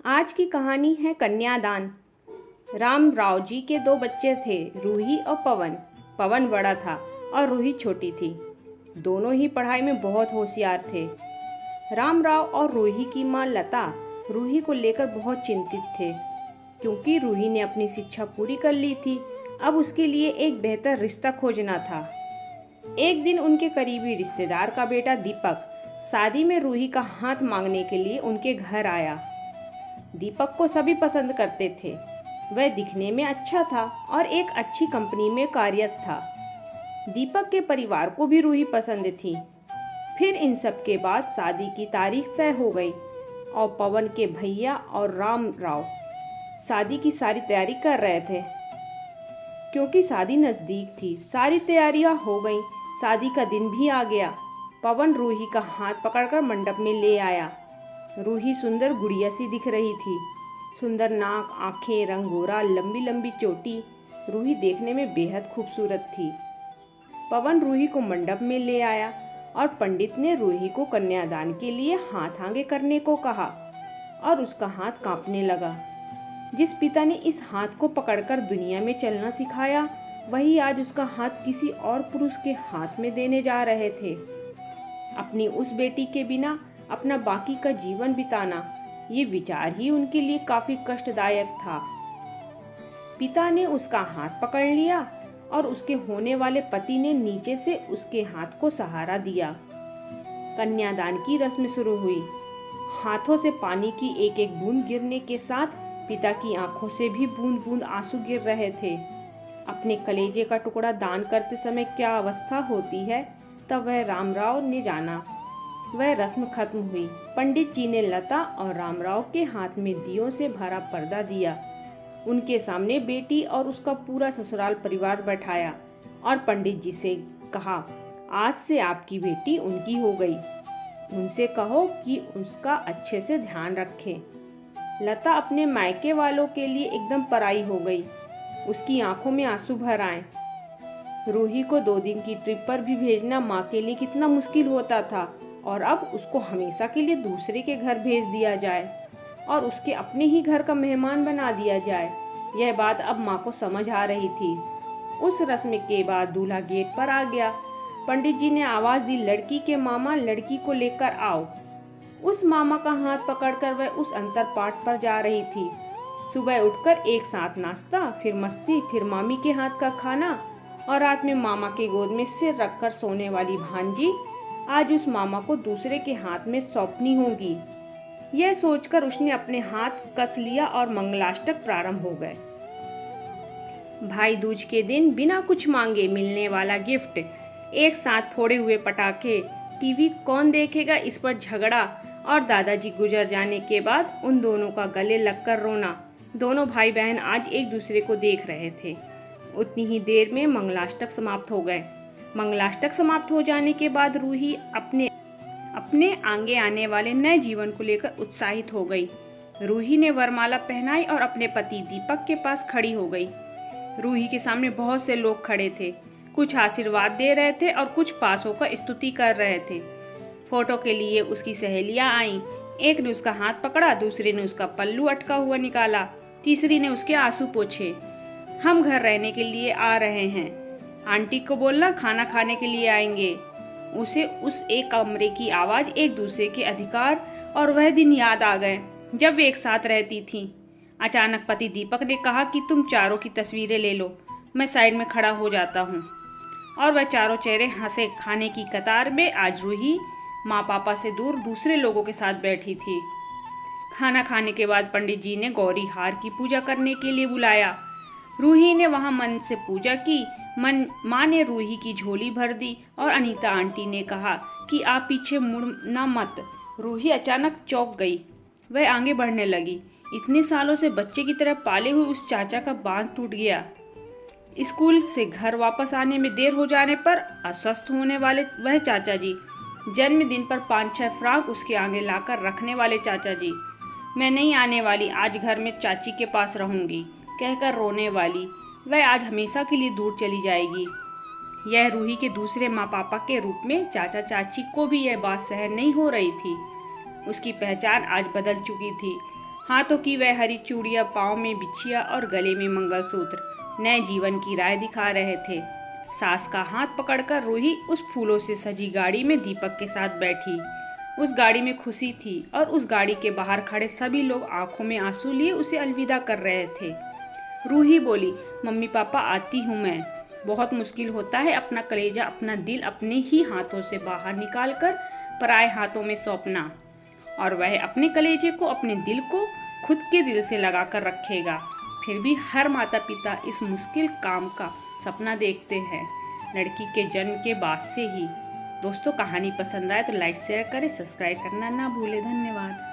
आज की कहानी है कन्यादान। राम राव जी के दो बच्चे थे, रूही और पवन। पवन बड़ा था और रूही छोटी थी। दोनों ही पढ़ाई में बहुत होशियार थे। राम राव और रूही की माँ लता रूही को लेकर बहुत चिंतित थे, क्योंकि रूही ने अपनी शिक्षा पूरी कर ली थी। अब उसके लिए एक बेहतर रिश्ता खोजना था। एक दिन उनके करीबी रिश्तेदार का बेटा दीपक शादी में रूही का हाथ मांगने के लिए उनके घर आया। दीपक को सभी पसंद करते थे। वह दिखने में अच्छा था और एक अच्छी कंपनी में कार्यरत था। दीपक के परिवार को भी रूही पसंद थी। फिर इन सब के बाद शादी की तारीख तय हो गई और पवन के भैया और राम राव शादी की सारी तैयारी कर रहे थे। क्योंकि शादी नज़दीक थी, सारी तैयारियां हो गईं। शादी का दिन भी आ गया। पवन रूही का हाथ पकड़कर मंडप में ले आया। रूही सुंदर गुड़िया सी दिख रही थी। सुंदर नाक, आंखें, रंग गोरा, लंबी लंबी चोटी। रूही देखने में बेहद खूबसूरत थी। पवन रूही को मंडप में ले आया और पंडित ने रूही को कन्यादान के लिए हाथ आगे करने को कहा और उसका हाथ कांपने लगा। जिस पिता ने इस हाथ को पकड़कर दुनिया में चलना सिखाया, वही आज उसका हाथ किसी और पुरुष के हाथ में देने जा रहे थे। अपनी उस बेटी के बिना अपना बाकी का जीवन बिताना, ये विचार ही उनके लिए काफी कष्टदायक था। पिता ने उसका हाथ पकड़ लिया और उसके होने वाले पति ने नीचे से उसके हाथ को सहारा दिया। कन्यादान की रस्म शुरू हुई। हाथों से पानी की एक एक बूंद गिरने के साथ पिता की आंखों से भी बूंद बूंद आंसू गिर रहे थे। अपने कलेजे का टुकड़ा दान करते समय क्या अवस्था होती है, तब वह रामराव ने जाना। वह रस्म खत्म हुई। पंडित जी ने लता और रामराव के हाथ में दियों से भरा पर्दा दिया। उनके सामने बेटी और उसका पूरा ससुराल परिवार बैठाया और पंडित जी से कहा, आज से आपकी बेटी उनकी हो गई। उनसे कहो कि उसका अच्छे से ध्यान रखें। लता अपने मायके वालों के लिए एकदम पराई हो गई। उसकी आंखों में आंसू भर आए। रूही को 2 दिन की ट्रिप पर भी भेजना माँ के लिए कितना मुश्किल होता था, और अब उसको हमेशा के लिए दूसरे के घर भेज दिया जाए और उसके अपने ही घर का मेहमान बना दिया जाए। यह बात अब माँ को समझ आ रही थी। उस रस्म के बाद दूल्हा गेट पर आ गया। पंडित जी ने आवाज दी, लड़की के मामा लड़की को लेकर आओ। उस मामा का हाथ पकड़कर वह उस अंतर पाठ पर जा रही थी। सुबह उठकर एक साथ नाश्ता, फिर मस्ती, फिर मामी के हाथ का खाना और रात में मामा के गोद में सिर रखकर सोने वाली भांजी आज उस मामा को दूसरे के हाथ में सौंपनी होगी। यह सोचकर उसने अपने हाथ कस लिया और मंगलाष्टक प्रारंभ हो गए। भाई दूज के दिन बिना कुछ मांगे मिलने वाला गिफ्ट, एक साथ फोड़े हुए पटाखे, टीवी कौन देखेगा इस पर झगड़ा और दादाजी गुजर जाने के बाद उन दोनों का गले लगकर रोना। दोनों भाई बहन आज एक दूसरे को देख रहे थे। उतनी ही देर में मंगलाष्टक समाप्त हो गए। मंगलाष्टक समाप्त हो जाने के बाद रूही अपने आगे आने वाले नए जीवन को लेकर उत्साहित हो गई। रूही ने वरमाला पहनाई और अपने पति दीपक के पास खड़ी हो गई। रूही के सामने बहुत से लोग खड़े थे। कुछ आशीर्वाद दे रहे थे और कुछ पास होकर स्तुति कर रहे थे। फोटो के लिए उसकी सहेलियां आईं। एक ने उसका हाथ पकड़ा, दूसरे ने उसका पल्लू अटका हुआ निकाला, तीसरी ने उसके आंसू पोंछे। हम घर रहने के लिए आ रहे हैं, आंटी को बोलना खाना खाने के लिए आएंगे। उसे उस एक कमरे की आवाज, एक दूसरे के अधिकार और वह दिन याद आ गए जब वे एक साथ रहती थीं। अचानक पति दीपक ने कहा कि तुम चारों की तस्वीरें ले लो, मैं साइड में खड़ा हो जाता हूँ। और वह चारों चेहरे हंसे। खाने की कतार में आज रूही माँ पापा से दूर दूसरे लोगों के साथ बैठी थी। खाना खाने के बाद पंडित जी ने गौरी हार की पूजा करने के लिए बुलाया। रूही ने वहां मन से पूजा की। माँ ने रूही की झोली भर दी और अनीता आंटी ने कहा कि आप पीछे मुड़ना मत। रूही अचानक चौंक गई। वह आगे बढ़ने लगी। इतने सालों से बच्चे की तरह पाले हुए उस चाचा का बांध टूट गया। स्कूल से घर वापस आने में देर हो जाने पर अस्वस्थ होने वाले वह चाचा जी, जन्मदिन पर 5-6 फ्रॉक उसके आगे लाकर रखने वाले चाचा जी, मैं नहीं आने वाली, आज घर में चाची के पास रहूंगी कहकर रोने वाली, वह आज हमेशा के लिए दूर चली जाएगी। यह रूही के दूसरे माँ पापा के रूप में चाचा चाची को भी यह बात सहन नहीं हो रही थी। उसकी पहचान आज बदल चुकी थी। हाथों की वह हरी चूड़ियां, पाँव में बिछिया और गले में मंगलसूत्र नए जीवन की राह दिखा रहे थे। सास का हाथ पकड़कर रूही उस फूलों से सजी गाड़ी में दीपक के साथ बैठी। उस गाड़ी में खुशी थी और उस गाड़ी के बाहर खड़े सभी लोग आंखों में आंसू लिए उसे अलविदा कर रहे थे। रूही बोली, मम्मी पापा आती हूँ मैं। बहुत मुश्किल होता है अपना कलेजा, अपना दिल अपने ही हाथों से बाहर निकाल कर पराए हाथों में सौंपना, और वह अपने कलेजे को, अपने दिल को खुद के दिल से लगा कर रखेगा। फिर भी हर माता पिता इस मुश्किल काम का सपना देखते हैं, लड़की के जन्म के बाद से ही। दोस्तों, कहानी पसंद आए तो लाइक शेयर करें, सब्सक्राइब करना ना भूलें। धन्यवाद।